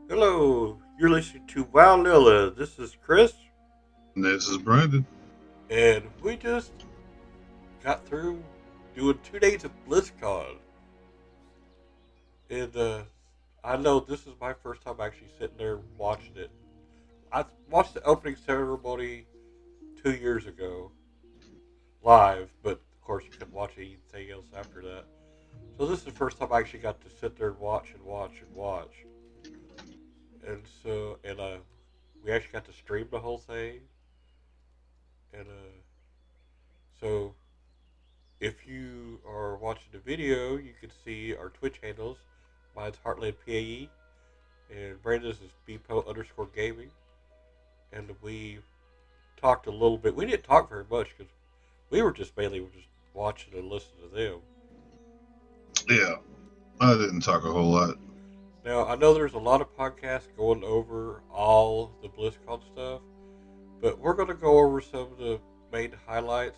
Hello, you're listening to Wow Lilla. This is Chris, This is Brandon. and we just got through doing 2 days of BlizzCon. And I know this is my first time actually sitting there watching it. I watched the opening ceremony 2 years ago live, but of course you couldn't watch anything else after that. So this is the first time I actually got to sit there and watch and watch and watch. And we actually got to stream the whole thing. And so if you are watching the video, you can see our Twitch handles. Mine's Heartland-PAE, and Brandon's is BPO_gaming. And we talked a little bit. We didn't talk very much because we were just mainly just watching and listening to them. Yeah, I didn't talk a whole lot. Now, I know there's a lot of podcasts going over all the BlizzCon stuff, but we're going to go over some of the main highlights,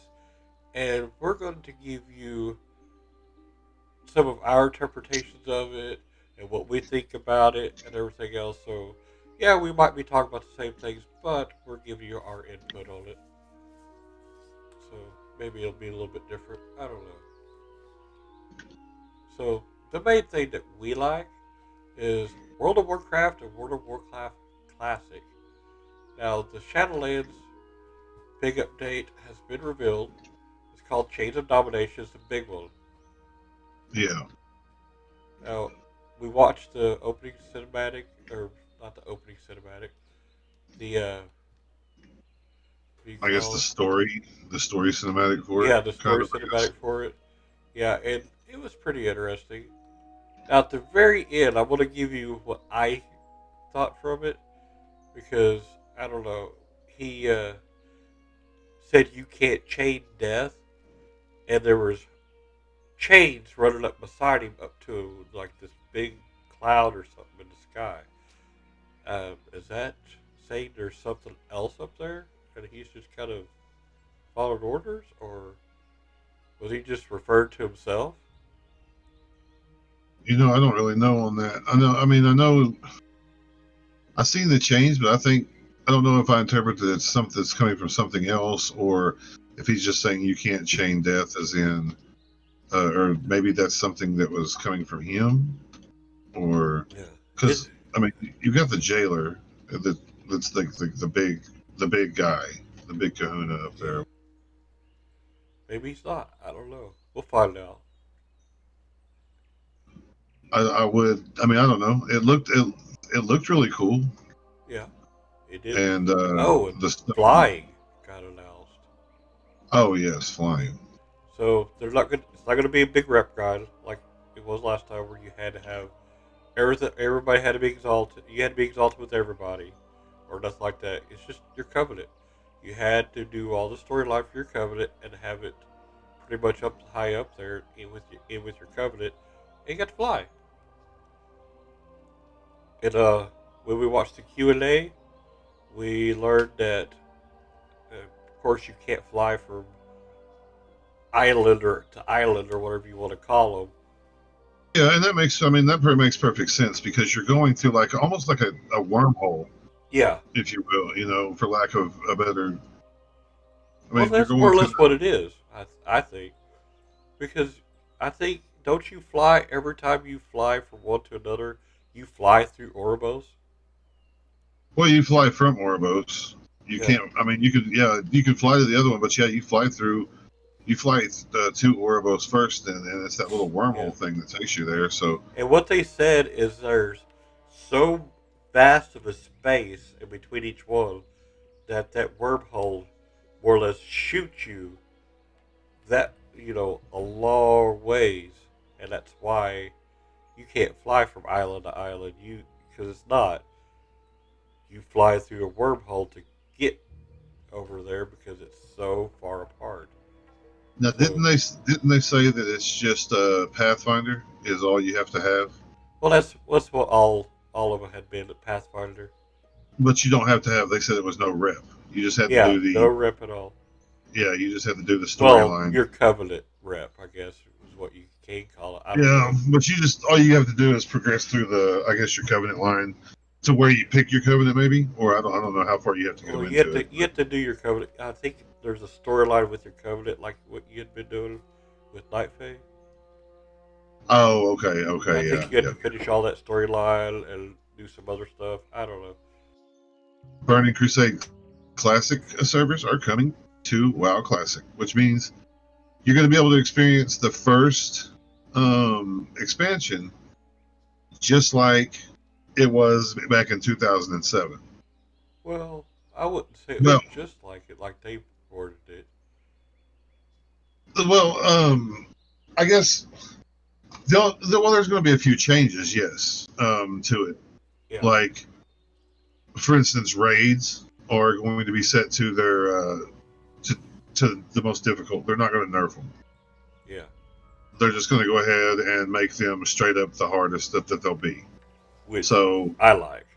and we're going to give you some of our interpretations of it and what we think about it and everything else. So, yeah, we might be talking about the same things, but we're giving you our input on it. So maybe it'll be a little bit different. I don't know. So the main thing that we like is World of Warcraft and World of Warcraft Classic. Now the Shadowlands big update has been revealed. It's called Chains of Domination. It's the big one. Yeah, Now, we watched the opening cinematic, or not the opening cinematic, the, what do you I guess call it? the story cinematic for it, Yeah, the kind story of. I guess. cinematic for it. Yeah, and it was pretty interesting. Now, at the very end, I want to give you what I thought from it, because, I don't know, he said you can't chain death, and there was chains running up beside him up to, like, this big cloud or something in the sky. Is that saying there's something else up there, and he's just kind of following orders, or was he just referring to himself? I don't really know on that. I know. I mean, I know. I've seen the change, but I don't know if I interpret that it's something that's coming from something else, or if he's just saying you can't chain death, as in, or maybe that's something that was coming from him, or Yeah. It because I mean, you got the jailer that's the big guy, the big Kahuna up yeah. there. Maybe he's not. I don't know. We'll find out. I would. I mean, I don't know. It looked really cool, Yeah. It did. and Oh, and the stuff. flying got announced. Oh yes, flying. So there's not good. It's not going to be a big rep guide like it was last time, where you had to have everything. Everybody had to be exalted. You had to be exalted with everybody, or nothing like that. It's just your covenant. You had to do all the storyline for your covenant and have it pretty much up high up there in with your covenant, and you got to fly. And when we watched the Q&A, we learned that of course you can't fly from islander to island or whatever you want to call them. Yeah, and that makes. I mean, that makes perfect sense because you're going through like almost like a wormhole, Yeah. if you will. For lack of a better. I Well, mean, you're that's more going or through. less what it is. I think because I think don't you fly every time you fly from one to another? You fly through Orbos. Well, you fly from Orbos. You Yeah. can't. I mean, you could. Yeah, you could fly to the other one, but yeah, you fly through. You fly to Orebos first, and it's that little Yeah. wormhole thing that takes you there. So And what they said is there's so vast of a space in between each one that wormhole more or less shoots you that a long ways, and that's why you can't fly from island to island. Because it's not. You fly through a wormhole to get over there because it's so far apart. now, So, didn't they say that it's just a Pathfinder is all you have to have, well, that's what all of them had been at Pathfinder. but you don't have to have. They said it was no rep. You just had to Yeah, do no the rep at all. yeah. You just had to do the Well, storyline. your covenant rep, I guess, is what you can call it. I don't Yeah, know. but you just all you have to do is progress through the I guess your covenant line. to where you pick your covenant, maybe, or I don't know how far you have to go Well, into it. you have to do your covenant. I think there's a storyline with your covenant, like what you had been doing with Night Fae. Oh, I okay, think yeah, you had yeah. to finish all that storyline and do some other stuff. I don't know. Burning Crusade Classic servers are coming to WoW Classic, which means you're going to be able to experience the first expansion just like it was back in 2007. Well, I wouldn't say it was Well, just like it, like they reported it. well, I guess well, there's going to be a few changes, yes, to it. Yeah, Like, for instance, raids are going to be set to their to, to the most difficult. They're not going to nerf them. yeah. They're just going to go ahead and make them straight up the hardest that they'll be. Which So I like.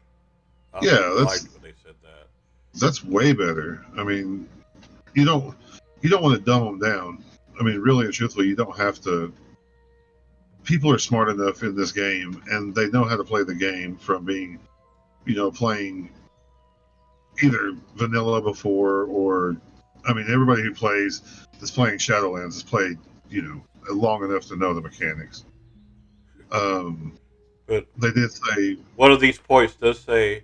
I yeah, liked when they said that. that's way better. I mean, you don't you don't want to dumb them down. I mean, really and truthfully, you don't have to. People are smart enough in this game, and they know how to play the game from being, playing either vanilla before or, I mean, everybody who plays that's playing Shadowlands has played, long enough to know the mechanics. Um, But they did say, one of these points does say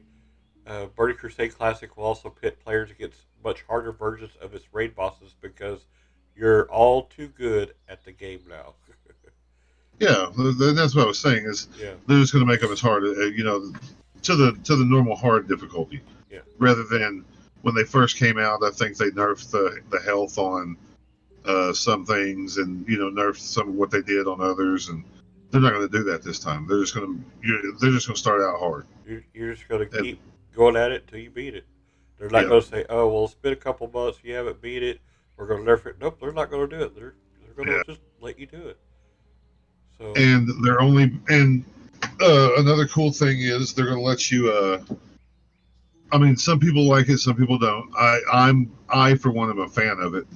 Burning Crusade Classic will also pit players against much harder versions of its raid bosses because you're all too good at the game now. yeah, that's what I was saying is Yeah, they're just going to make them as hard, to the normal hard difficulty, yeah. rather than when they first came out. I think they nerfed the health on some things, and nerfed some of what they did on others, and they're not going to do that this time. They're just going to start out hard, You're just going to and keep going at it until you beat it. They're not yeah, going to say, "Oh, well, it's been a couple months, you haven't beat it. We're going to nerf it." Nope, they're not going to do it. They're going yeah, to just let you do it. So and they're only and another cool thing is they're going to let you. I mean, some people like it, some people don't. I for one am a fan of it.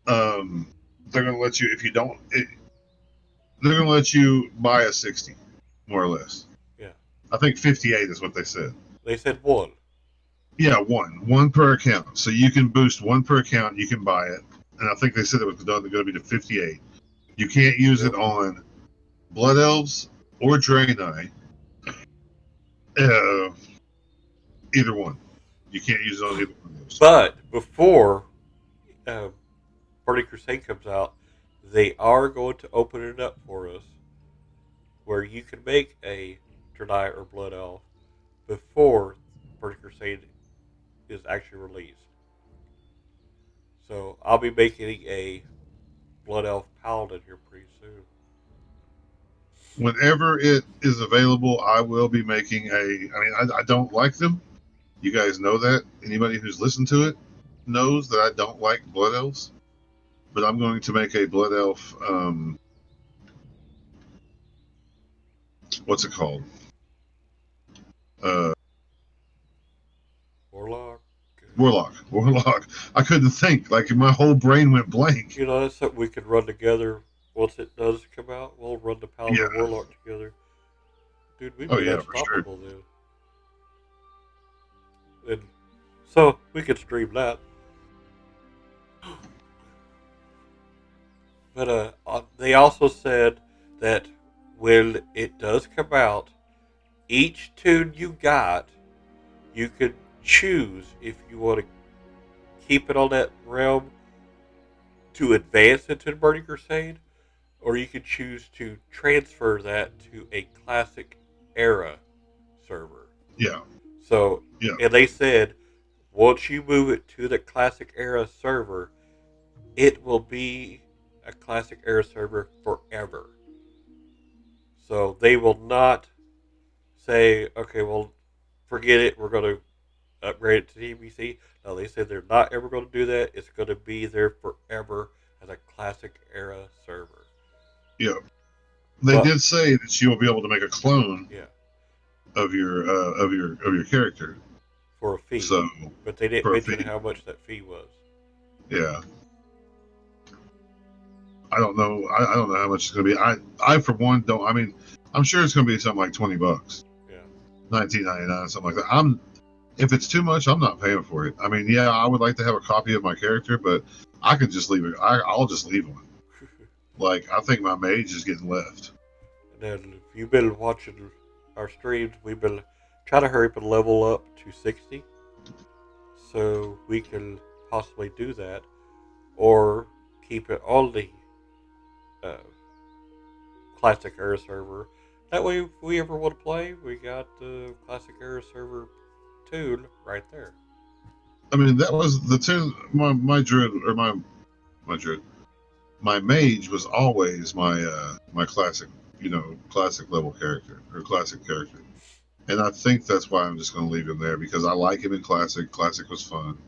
Um, they're going to let you if you don't. They're going to let you buy a 60, more or less. yeah, I think 58 is what they said. they said one. Yeah, one per account. So you can boost one per account. You can buy it, and I think they said it was going to be to 58. You can't use it Yep. on Blood Elves or Draenei. Uh, Either one. You can't use it on either one of those. But before uh, Burning Crusade comes out, they are going to open it up for us where you can make a Draenei or Blood Elf before Burning Crusade is actually released. So I'll be making a Blood Elf Paladin here pretty soon. Whenever it is available, I will be making a. I mean, I don't like them. You guys know that. Anybody who's listened to it knows that I don't like Blood Elves. But I'm going to make a Blood Elf. What's it called? Uh, Warlock. Warlock. I couldn't think. Like my whole brain went blank. You know, that's something we could run together once it does come out. We'll run the Paladin Yeah. Warlock together. Dude, we'd Oh be yeah, for sure. unstoppable then. And so we could stream that. But they also said that when it does come out, each tune you got, you could choose if you want to keep it on that realm to advance into the Burning Crusade, or you could choose to transfer that to a classic era server. Yeah. So, Yeah. and they said once you move it to the classic era server, it will be a classic era server forever. So they will not say, okay, well, forget it. We're going to upgrade it to TBC. No, they said they're not ever going to do that. It's going to be there forever as a classic era server. Yeah. They did say that you'll be able to make a clone. Yeah. Of your character For a fee. So, but they didn't mention how much that fee was. Yeah. I don't know. I don't know how much it's going to be. I for one don't. I mean, I'm sure it's going to be something like $20. Yeah. $19.99, something like that. If it's too much, I'm not paying for it. I mean, yeah, I would like to have a copy of my character, but I could just leave it. I'll just leave one. Like, I think my mage is getting left. And then if you've been watching our streams, we've been trying to hurry up and level up to 60, so we can possibly do that, or keep it on the uh, Classic Era server. That way, if we ever want to play, we got the Classic Era server tune right there. I mean, that was the tune. My druid or my druid, my mage was always my classic, classic level character or classic character, and I think that's why I'm just going to leave him there because I like him in classic. Classic was fun,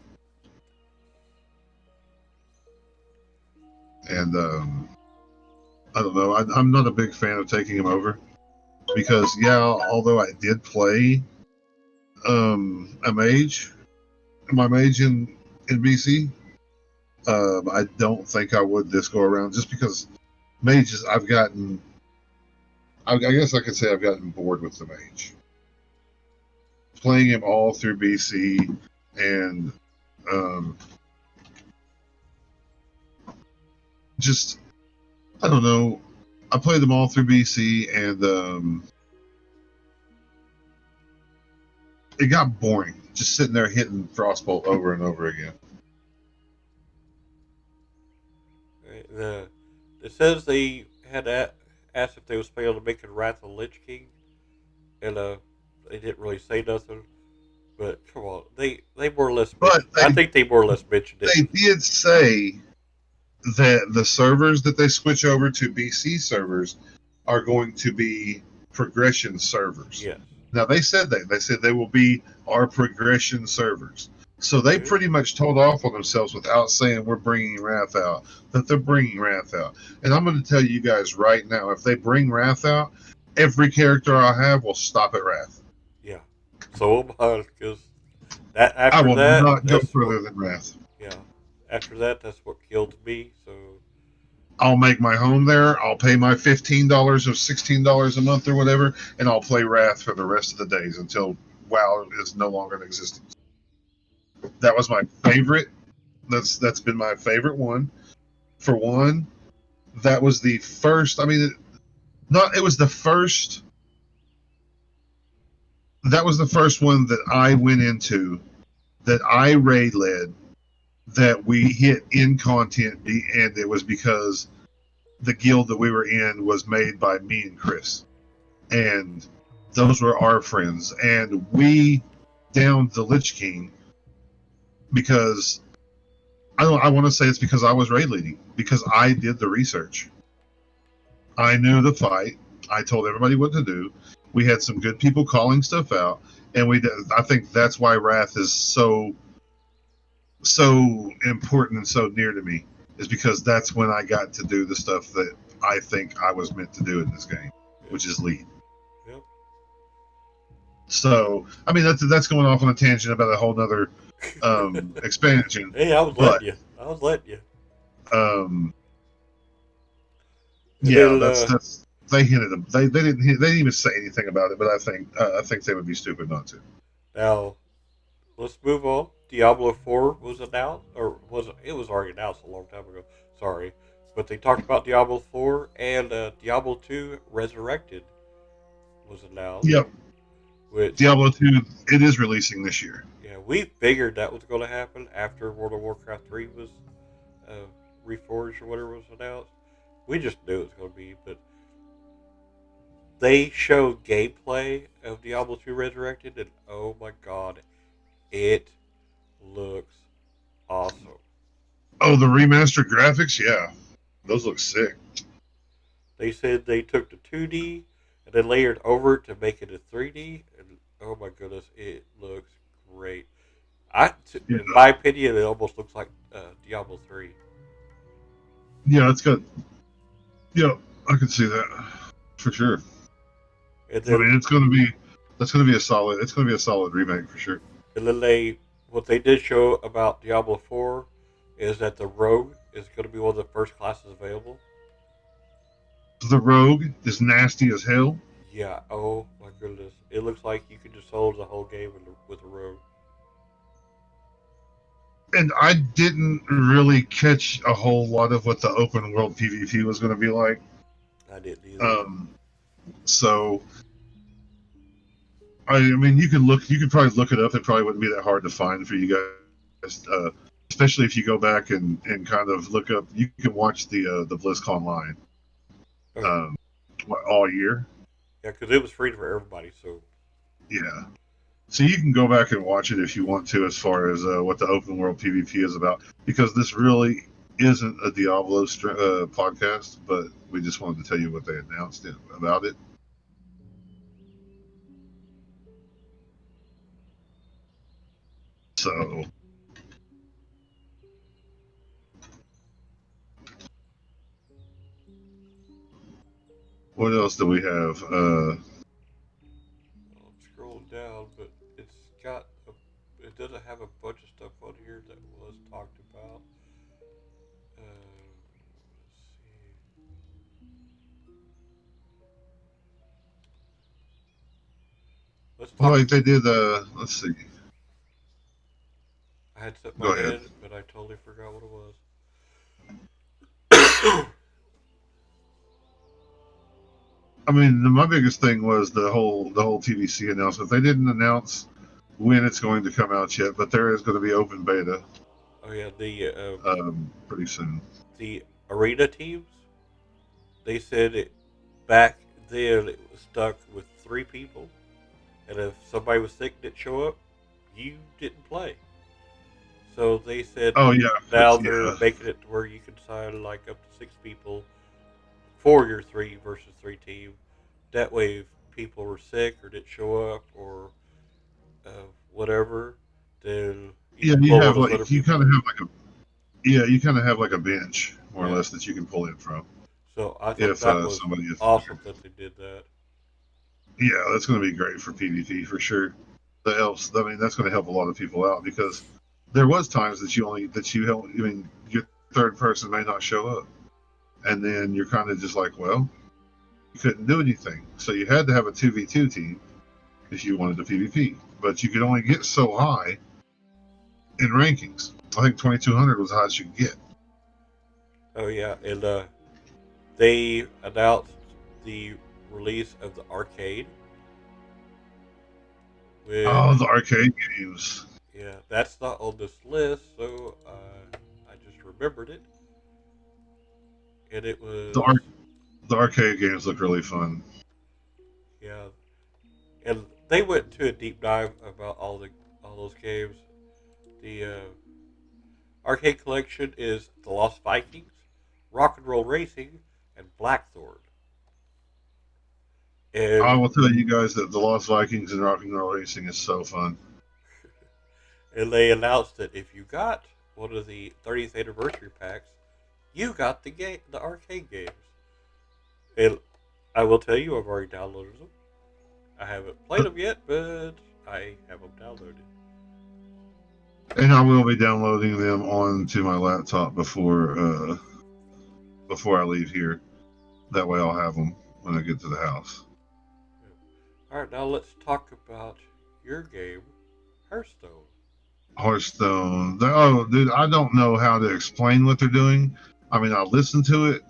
and I don't know. I'm not a big fan of taking him over because although I did play a mage, my mage in BC, I don't think I would this go around just because mages I guess I could say I've gotten bored with the mage. Playing him all through BC and just I don't know. I played them all through BC and it got boring just sitting there hitting Frostbolt over and over again. It says they had asked if they was planning on making Wrath of the Lich King, and they didn't really say nothing. But come on, they more or less. I think they more or less mentioned it. They did say that the servers that they switch over to BC servers are going to be progression servers. Yes. Now they said that. They said they will be our progression servers. So they pretty much told off on themselves without saying we're bringing Wrath out, that they're bringing Wrath out. And I'm going to tell you guys right now, if they bring Wrath out, every character I have will stop at Wrath. Yeah. So am I, because after I will that, not go further than Wrath. Yeah. After that, that's what killed me. So I'll make my home there. I'll pay my $15 or $16 a month or whatever, and I'll play Wrath for the rest of the days until WoW is no longer in existence. That was my favorite. That's been my favorite one. For one, that was the first. I mean, it was the first. That was the first one that I went into, that I raid led, that we hit in content, and it was because the guild that we were in was made by me and Chris, and those were our friends, and we downed the Lich King because I want to say it's because I was raid leading, because I did the research. I knew the fight. I told everybody what to do. We had some good people calling stuff out, and I think that's why Wrath is so important and so near to me, is because that's when I got to do the stuff that I think I was meant to do in this game, which is lead. Yep. So, I mean, that's going off on a tangent about a whole nother expansion. Hey, I was letting you. Yeah, that's they hinted them. They didn't even say anything about it, but I think they would be stupid not to. Now, let's move on. Diablo 4 was announced, or it was already announced a long time ago. Sorry, but they talked about Diablo 4 and Diablo 2 Resurrected was announced. Yep. Diablo 2, it is releasing this year. Yeah, we figured that was going to happen after World of Warcraft 3 was reforged or whatever was announced. We just knew it was going to be, but they showed gameplay of Diablo 2 Resurrected, and oh my god, it looks awesome. Oh, the remastered graphics? Yeah. Those look sick. They said they took the 2D and then layered over it to make it a 3D, and oh my goodness, it looks great. In my opinion, it almost looks like Diablo 3. Yeah, it's good. Yeah, I can see that for sure. And then, I mean, that's going to be a solid remake for sure. And then what they did show about Diablo 4 is that the Rogue is going to be one of the first classes available. The Rogue is nasty as hell. Yeah, oh my goodness. It looks like you could just hold the whole game with a rogue. And I didn't really catch a whole lot of what the open world PvP was going to be like. I didn't either. So, I mean, you could probably look it up. It probably wouldn't be that hard to find for you guys, especially if you go back and kind of look up. You can watch the Blizzconline Okay. all year. Yeah, because it was free for everybody. So Yeah. So you can go back and watch it if you want to, as far as what the open world PvP is about, because this really isn't a Diablo podcast, but we just wanted to tell you what they announced about it. So, what else do we have? I'm scrolling down, but it doesn't have a bunch of stuff on here that was talked about. Let's see. Let's Well, talk. like they did. Let's see. I had set Go my ahead. head, but I totally forgot what it was. I mean, my biggest thing was the whole TVC announcement. They didn't announce when it's going to come out yet, but there is going to be open beta. Oh yeah, pretty soon. The arena teams. They said it back then. It was stuck with 3 people, and if somebody was sick and didn't show up, you didn't play. So they said, oh yeah, now they're making it to where you can sign like up to 6 people for your 3 versus 3 team. That way, if people were sick or didn't show up or whatever, then you have like you kind of have like a bench more or less that you can pull in from. So I thought that was awesome that they did that. Yeah, that's going to be great for PvP for sure. That helps. I mean, that's going to help a lot of people out because there was times that you help. I mean, your third person may not show up, and then you're kind of just like, well, you couldn't do anything. So you had to have a 2v2 team if you wanted to PvP, but you could only get so high in rankings. I think 2200 was the highest you could get. Oh yeah, and they announced the release of the arcade. The arcade games. Yeah, that's not on this list, so I just remembered it. And it was the arcade games look really fun. Yeah, and they went to a deep dive about all those games. The arcade collection is The Lost Vikings, Rock and Roll Racing, and Blackthorn. And I will tell you guys that The Lost Vikings and Rock and Roll Racing is so fun. And they announced that if you got one of the 30th anniversary packs, you got the arcade games. And I will tell you, I've already downloaded them. I haven't played them yet, but I have them downloaded. And I will be downloading them onto my laptop before I leave here. That way, I'll have them when I get to the house. All right, now let's talk about your game, Hearthstone. Hearthstone. Oh, dude, I don't know how to explain what they're doing. I mean, I listen to it,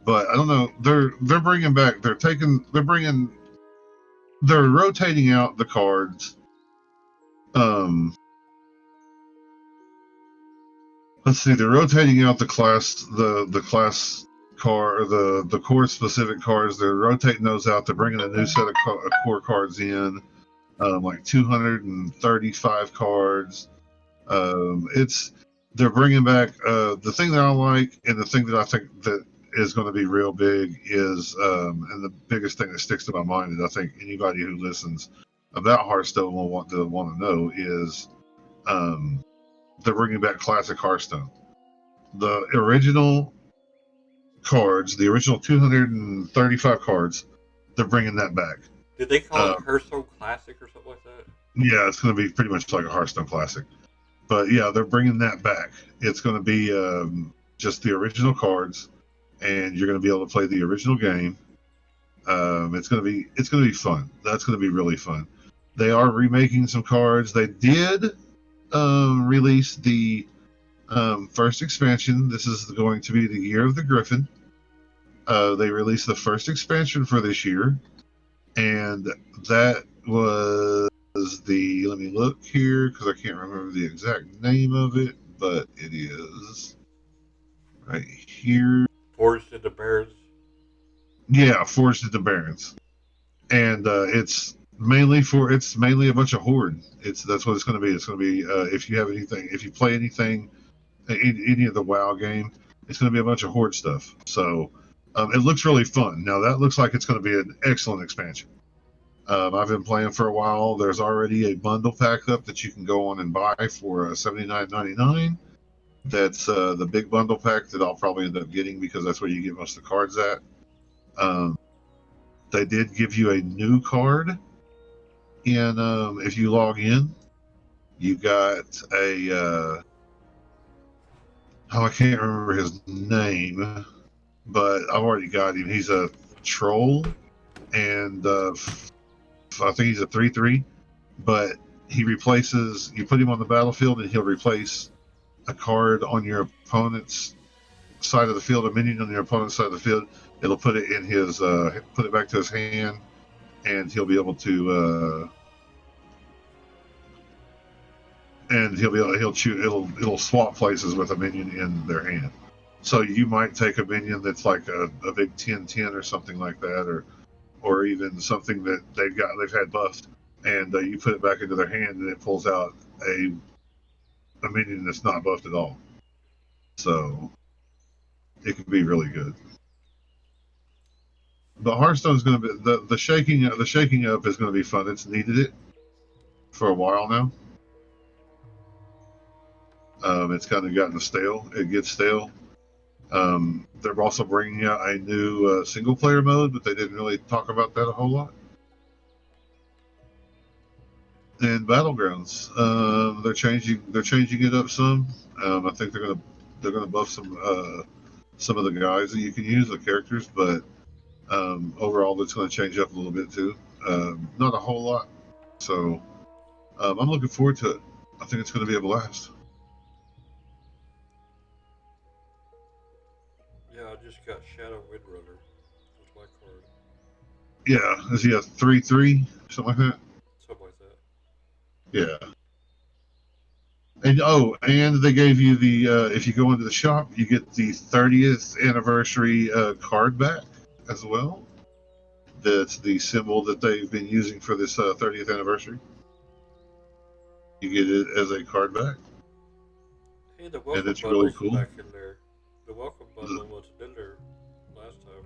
but I don't know. They're bringing back. They're rotating out the cards. Let's see. They're rotating out the class card, the core specific cards. They're rotating those out. They're bringing a new set of core cards in, like 235 cards. They're bringing back the thing that I like, and the thing that I think that is going to be real big is, and the biggest thing that sticks to my mind, and I think anybody who listens about Hearthstone will want to know is, they're bringing back classic Hearthstone. The original cards, the original 235 cards, they're bringing that back. Did they call it Hearthstone Classic or something like that? Yeah, it's going to be pretty much like a Hearthstone Classic. But yeah, they're bringing that back. It's going to be just the original cards, and you're going to be able to play the original game. It's gonna be fun. That's gonna be really fun. They are remaking some cards. They did release the first expansion. This is going to be the year of the Griffin. They released the first expansion for this year, and that was let me look here because I can't remember the exact name of it, but it is right here. Forged into Barons. Yeah, Forged into Barons, and it's mainly a bunch of horde. That's what it's going to be. It's going to be if you play anything, any of the WoW game, it's going to be a bunch of horde stuff. So it looks really fun. Now that looks like it's going to be an excellent expansion. I've been playing for a while. There's already a bundle pack up that you can go on and buy for $79.99. That's the big bundle pack that I'll probably end up getting because that's where you get most of the cards at. Um, they did give you a new card, and if you log in, you got I can't remember his name, but I've already got him. He's a troll, and I think he's a 3/3. But you put him on the battlefield, and he'll replace a card on your opponent's side of the field, a minion on your opponent's side of the field. It'll put it in his, put it back to his hand, and he'll be able to, he'll choose, it'll swap places with a minion in their hand. So you might take a minion that's like a big 10/10 or something like that, or even something that they've had buffed, and you put it back into their hand, and it pulls out a minion that's not buffed at all. So it can be really good. But Hearthstone's going to be the shaking up is going to be fun. It's needed it for a while now. It's kind of gotten stale. It gets stale. They're also bringing out a new single player mode, but they didn't really talk about that a whole lot. And Battlegrounds, they're changing it up some. I think they're gonna buff some of the guys that you can use, the characters, but overall it's going to change up a little bit too. Not a whole lot. So I'm looking forward to it. I think it's going to be a blast. Yeah, I just got Shadow Windrunner. That's my card. Yeah, is he a 3/3 something like that? Something like that. Yeah. And they gave you the if you go into the shop, you get the 30th anniversary card back as well. That's the symbol that they've been using for this 30th anniversary. You get it as a card back, Hey, the and welcome it's really bundle's cool. back in there. The welcome bundle was in there last time.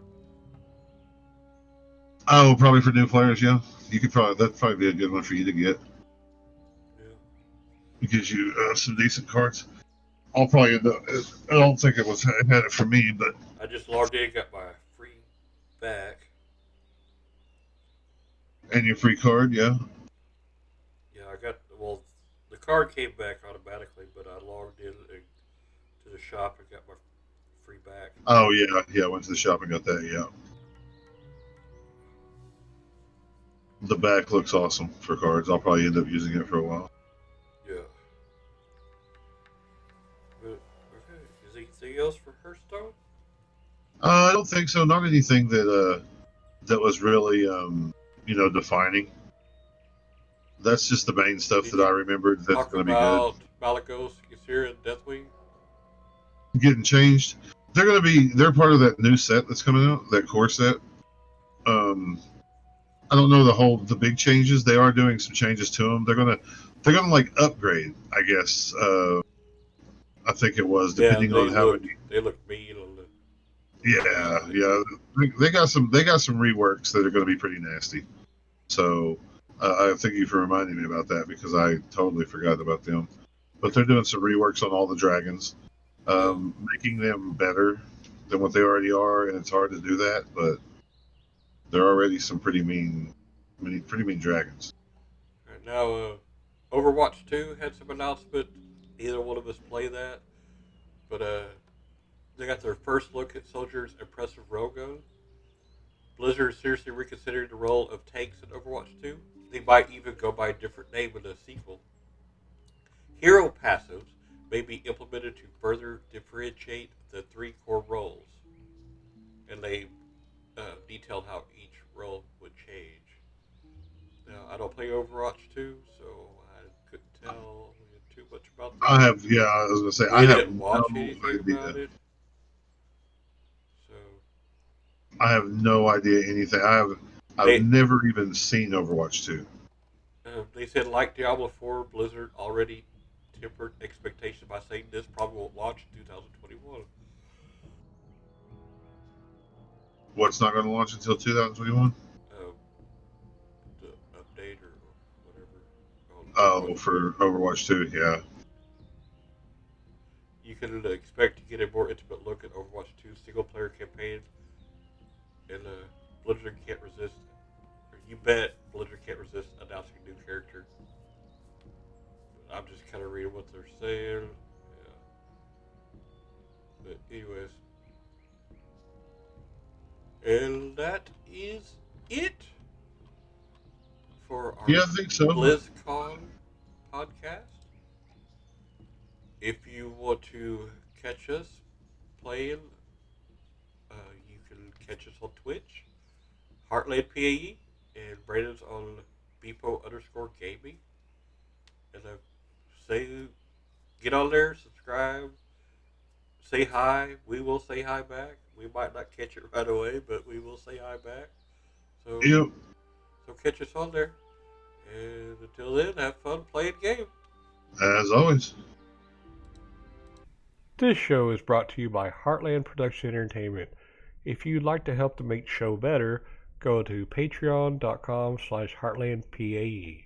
Oh, probably for new players, yeah. That'd probably be a good one for you to get. Yeah. It gives you some decent cards. I'll probably end up. I don't think it had it for me, but I just logged in, got my free back. and your free card, yeah. Yeah, the card came back automatically, but I logged in to the shop and got my free back. Oh yeah. I went to the shop and got that. Yeah. The back looks awesome for cards. I'll probably end up using it for a while. Yeah. But, okay. Is there anything else for Hearthstone? I don't think so. Not anything that was really defining. That's just the main stuff Did that I you remembered that's talk going to be good. about Malagos, Ysir, and Deathwing? Getting changed. They're part of that new set that's coming out, that core set. I don't know the big changes. They are doing some changes to them. They're gonna like upgrade, I guess. I think it was Yeah, depending on how many. they look mean on the Yeah, yeah. They got some reworks that are going to be pretty nasty. So I thank you for reminding me about that because I totally forgot about them. But they're doing some reworks on all the dragons, Yeah. making them better than what they already are, and it's hard to do that. But they're already some pretty mean dragons. Right now, Overwatch 2 had some announcement. Neither one of us play that, but they got their first look at Soldier's impressive railgun. Blizzard seriously reconsidered the role of tanks in Overwatch 2. They might even go by a different name in the sequel. Hero passives may be implemented to further differentiate the three core roles, and they detailed how each role would change. Now, I don't play Overwatch 2, so I couldn't tell too much about I that. have, yeah, I was gonna say I We have didn't no watch anything idea. about it, so I have no idea anything. I've they never even seen Overwatch 2. they said like Diablo 4, Blizzard already tempered expectations by saying this probably won't launch in 2021. What's not going to launch until 2021? Uh, the update or whatever on Oh, Overwatch 2. for Overwatch 2, yeah. You can expect to get a more intimate look at Overwatch 2 single player campaign, and Blizzard can't resist. Or you bet Blizzard can't resist announcing a new character. But I'm just kind of reading what they're saying. Yeah. But anyways, and that is it for our Yeah, I think so. BlizzCon podcast. If you want to catch us playing, you can catch us on Twitch, Heartland PAE, and Brandon's on Beepo_gaming. And say, get on there, subscribe, say hi. We will say hi back. We might not catch it right away, but we will say hi back. So, Yep. so catch us on there. And until then, have fun playing game. As always. This show is brought to you by Heartland Production Entertainment. If you'd like to help to make the show better, go to patreon.com/heartlandpae.